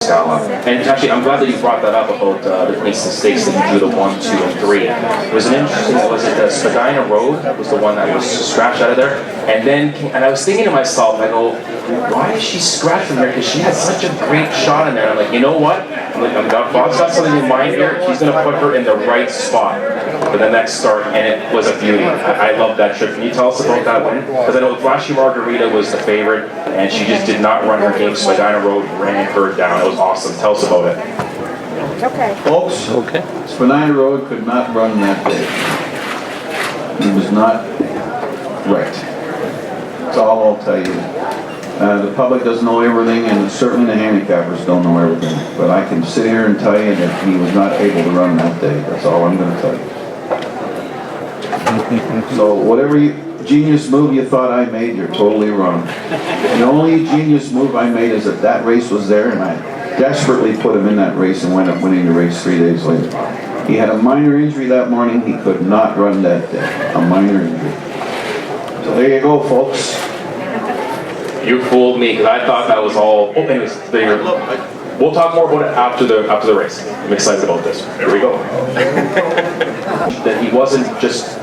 Scala. And actually, I'm glad that you brought that up about the stakes that you do the 1, 2, and 3. It was an interesting, was it the Spadina Road was the one that was scratched out of there? And I was thinking to myself, I go, why is she scratched from here? Because she had such a great shot in there. I'm like, you know what? Bob's got something in mind here. He's going to put her in the right spot for the next start, and it was a beauty. I love that trip. Can you tell us about that win? Because I know Flashy Margarita was the favorite, and she just did not run her game. Spadina Road ran her down. It was awesome. Tell us about it. Okay. Folks, Spadina Road could not run that day. He was not right. That's all I'll tell you. The public doesn't know everything, and certainly the handicappers don't know everything. But I can sit here and tell you that he was not able to run that day. That's all I'm going to tell you. So whatever genius move you thought I made, you're totally wrong. The only genius move I made is that race was there, and I desperately put him in that race and wound up winning the race 3 days later. He had a minor injury that morning. He could not run that day. A minor injury. So there you go, folks. You fooled me, because I thought that was all. Oh, anyways, we'll talk more about it after the race. I'm excited about this. Here we go. That he wasn't just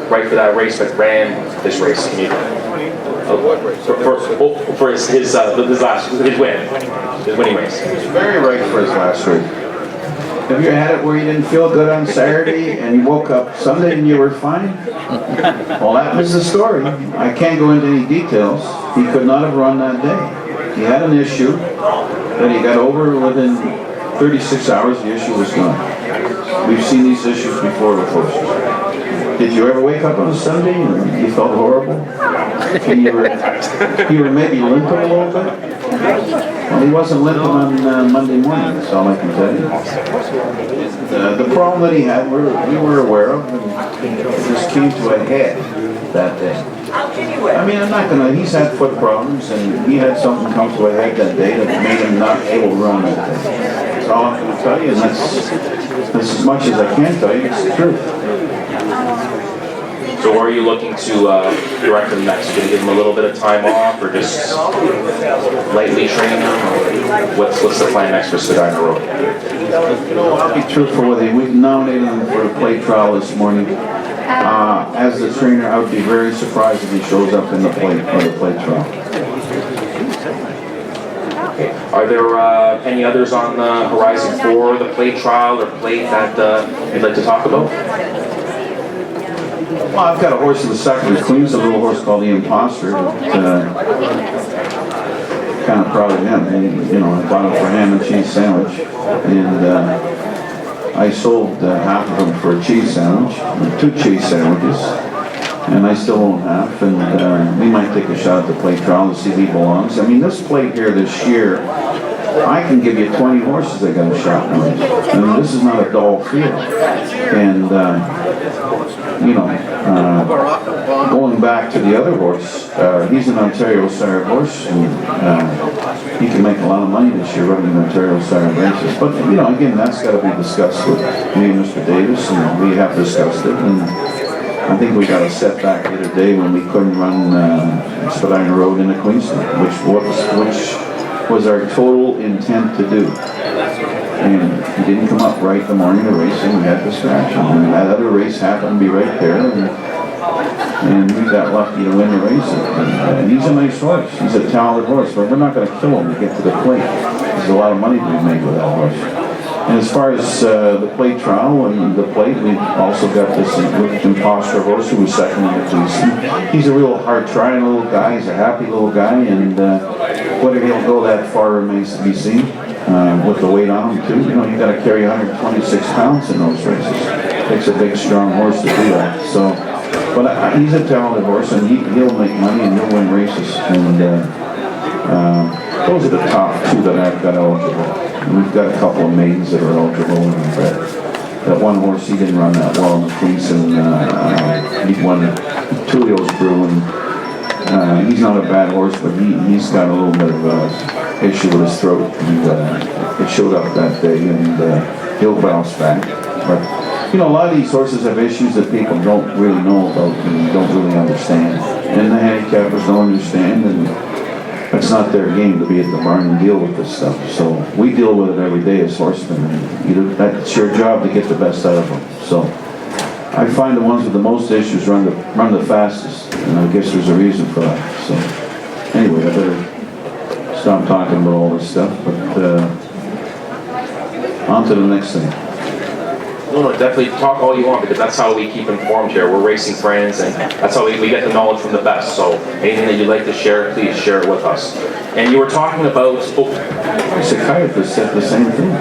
right for that race, but ran this race. Can you, for his winning race. He was very right for his last race. Have you had it where you didn't feel good on Saturday and you woke up Sunday and you were fine? Well, that was the story. I can't go into any details. He could not have run that day. He had an issue that he got over within 36 hours. The issue was gone. We've seen these issues before with horses. Did you ever wake up on a Sunday and you felt horrible? And you were maybe limping a little bit? Well, he wasn't limping on Monday morning, that's all I can tell you. The problem that he had, we were aware of, and it just came to a head that day. I mean, I'm not gonna, he's had foot problems, and he had something come to a head that day that made him not able to run that day. That's all I'm gonna tell you, and that's as much as I can tell you, it's the truth. So where are you looking to direct him next? Are you going to give him a little bit of time off, or just lightly train him? Or what's the plan next for Spadina Road? You know, I'll be truthful with you. We nominated him for the plate trial this morning. As the trainer, I would be very surprised if he shows up in the plate trial. Are there any others on the horizon for the plate trial or plate that you'd like to talk about? Well, I've got a horse in the second. Queen's a little horse called the Imposter. Kind of proud of him. And, you know, I bought him for ham and cheese sandwich, and I sold half of them for a cheese sandwich, 2 cheese sandwiches, and I still own half. And we might take a shot at the plate trial to see if he belongs. I mean, this plate here this year, I can give you 20 horses that got a shot now. I mean, this is not a dull field. And, you know, going back to the other horse, he's an Ontario Sire horse, and he can make a lot of money this year running Ontario Sire races. But, you know, again, that's got to be discussed with me and Mr. Davis, and we have discussed it. And I think we got a setback the other day when we couldn't run Spadina Road into Queensland, which was our total intent to do. And he didn't come up right the morning of the race, and we had distraction. And that other race happened to be right there, and we got lucky to win the race. And he's a nice horse. He's a talented horse, but we're not going to kill him to get to the plate. There's a lot of money to be made with that horse. And as far as the plate trial and the plate, we've also got this Imposter horse who was second in the season. He's a real hard-trying little guy. He's a happy little guy, and whether he'll go that far remains to be seen. With the weight on him too, you know, you got to carry 126 pounds in those races. It takes a big, strong horse to do that. So, but he's a talented horse, and he'll make money and he'll win races. And those are the top 2 that I've got eligible. And we've got a couple of maidens that are eligible. And that one horse, he didn't run that well in the Queensland. He won Tulio's Brew, and he's not a bad horse, but he's got a little bit of issue with his throat, and it showed up that day, and he'll bounce back. But, you know, a lot of these horses have issues that people don't really know about and don't really understand. And the handicappers don't understand, and it's not their game to be at the barn and deal with this stuff. So we deal with it every day as horsemen, and that's your job to get the best out of them. So I find the ones with the most issues run the fastest, and I guess there's a reason for that. So anyway, I better stop talking about all this stuff, but on to the next thing. No, definitely talk all you want, because that's how we keep informed here. We're racing friends, and that's how we get the knowledge from the best. So anything that you'd like to share, please share it with us. And you were talking about... Oh. The psychiatrist said the same thing.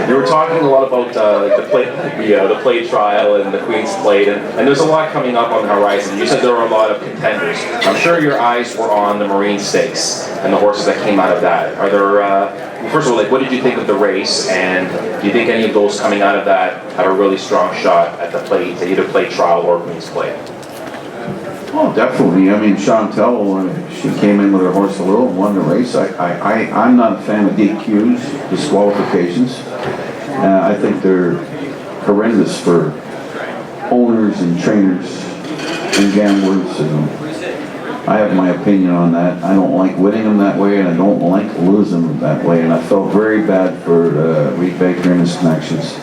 You were talking a lot about the plate trial and the Queen's Plate, and there's a lot coming up on the horizon. You said there were a lot of contenders. I'm sure your eyes were on the Marine Stakes and the horses that came out of that. Are there, first of all, what did you think of the race, and do you think any of those coming out of that have a really strong shot at the plate, either plate trial or Queen's Plate? Oh, definitely. I mean, Chantel, she came in with her horse a little and won the race. I'm not a fan of DQs, disqualifications. I think they're horrendous for owners and trainers and gamblers. And I have my opinion on that. I don't like winning them that way, and I don't like losing them that way. And I felt very bad for Reed Baker and his connections.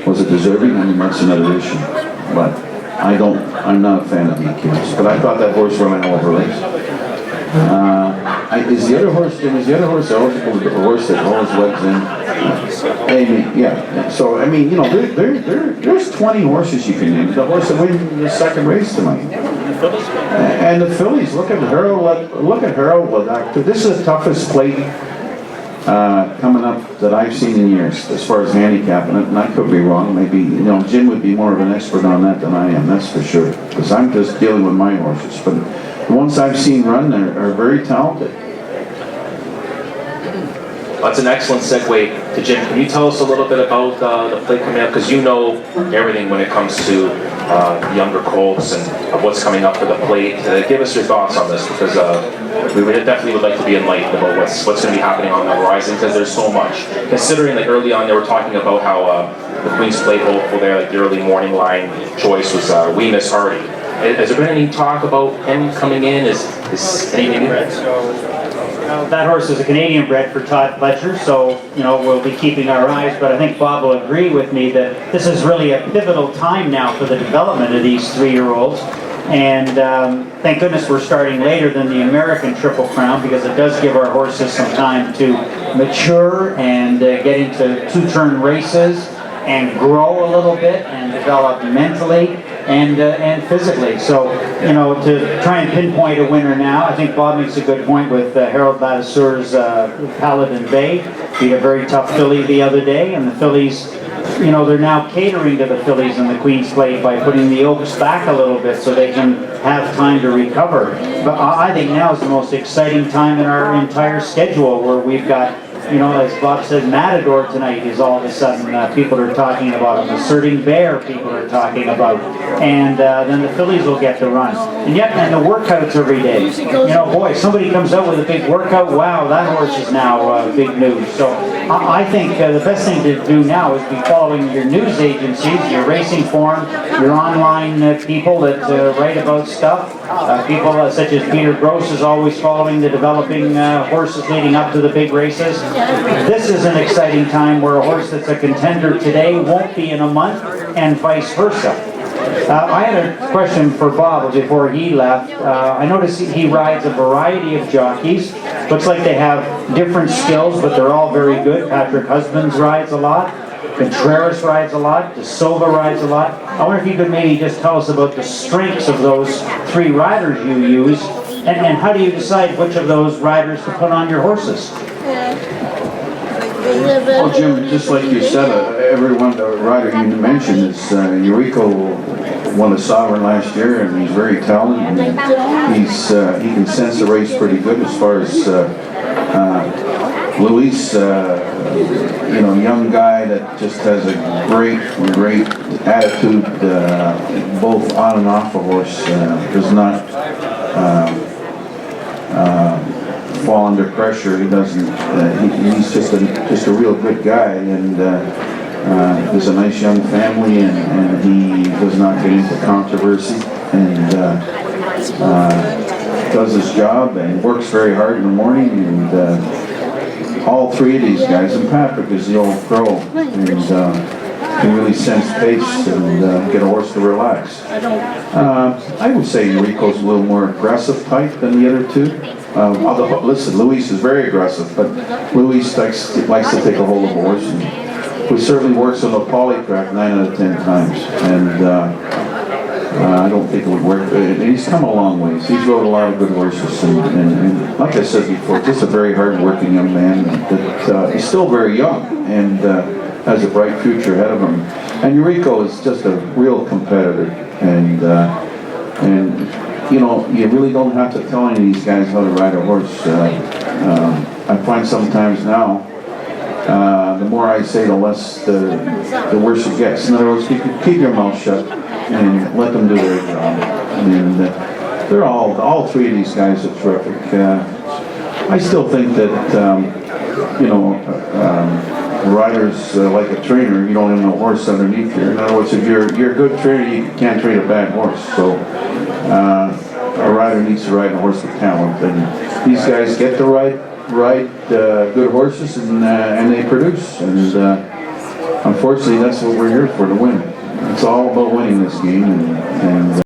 Was it deserving? I mean, that's another issue. But I'm not a fan of DQs, but I thought that horse ran a hell of a race. Was the other horse eligible, the horse that holds legs in? Amy, yeah. So, I mean, there's 20 horses you can name. The horse that wins the second race tonight. And the fillies, look at Harold Ladactor. This is the toughest plate coming up that I've seen in years, as far as handicapping it, and I could be wrong. Maybe, Jim would be more of an expert on that than I am, that's for sure, because I'm just dealing with my horses. But the ones I've seen run are very talented. That's an excellent segue to Jim. Can you tell us a little bit about the plate coming up? Because you know everything when it comes to younger colts and what's coming up for the plate. Give us your thoughts on this, because we definitely would like to be enlightened about what's going to be happening on the horizon, because there's so much. Considering early on they were talking about how the Queen's Plate hopeful there, the early morning line choice was Weemus Hardy. Has there been any talk about him coming in? Is anything? That horse is a Canadian bred for Todd Fletcher, so we'll be keeping our eyes, but I think Bob will agree with me that this is really a pivotal time now for the development of these 3-year-olds, and thank goodness we're starting later than the American Triple Crown, because it does give our horses some time to mature and get into 2-turn races and grow a little bit and develop mentally and physically. So, to try and pinpoint a winner now, I think Bob makes a good point with Harold Ladasseur's Paladin Bay. Beat a very tough filly the other day, and the fillies, they're now catering to the fillies in the Queen's Plate by putting the Oaks back a little bit so they can have time to recover. But I think now is the most exciting time in our entire schedule, where we've got, as Bob said, Matador tonight is all of a sudden, people are talking about him. Asserting Bear, people are talking about. And then the fillies will get to run. And the workouts every day. Boy, somebody comes out with a big workout, wow, that horse is now big news. So I think the best thing to do now is be following your news agencies, your Racing Form, your online people that write about stuff. People such as Peter Gross is always following the developing horses leading up to the big races. This is an exciting time where a horse that's a contender today won't be in a month, and vice versa. I had a question for Bob before he left. I noticed he rides a variety of jockeys. Looks like they have different skills, but they're all very good. Patrick Husbands rides a lot. Contreras rides a lot. De Silva rides a lot. I wonder if you could maybe just tell us about the strengths of those 3 riders you use, and how do you decide which of those riders to put on your horses? Well, Jim, just like you said, the rider you mentioned is Eureka won the Sovereign last year, and he's very talented. And he can sense the race pretty good as far as Luis, young guy that just has a great attitude, both on and off the horse. Does not fall under pressure. He doesn't. He's just a real good guy, and there's a nice young family, and he does not get into controversy. And does his job and works very hard in the morning, and all three of these guys, and Patrick is the old pro, and can really sense pace and get a horse to relax. I would say Rico's a little more aggressive type than the other two. Although, listen, Luis is very aggressive, but Luis likes to take a hold of a horse, and he certainly works on the poly track 9 out of 10 times, and I don't think it would work. He's come a long ways. He's rode a lot of good horses, and like I said before, just a very hard-working young man that is still very young and has a bright future ahead of him. And Rico is just a real competitor, and you know, you really don't have to tell any of these guys how to ride a horse. I find sometimes now, the more I say, the less the worse it gets. In other words, keep your mouth shut and let them do their job. And they're all three of these guys are terrific. I still think that you know, riders like a trainer. You don't have no horse underneath you. In other words, if you're a good trainer, you can't train a bad horse. So a rider needs to ride a horse with talent, and these guys get to ride good horses, and they produce. And unfortunately, that's what we're here for, to win. It's all about winning this game, and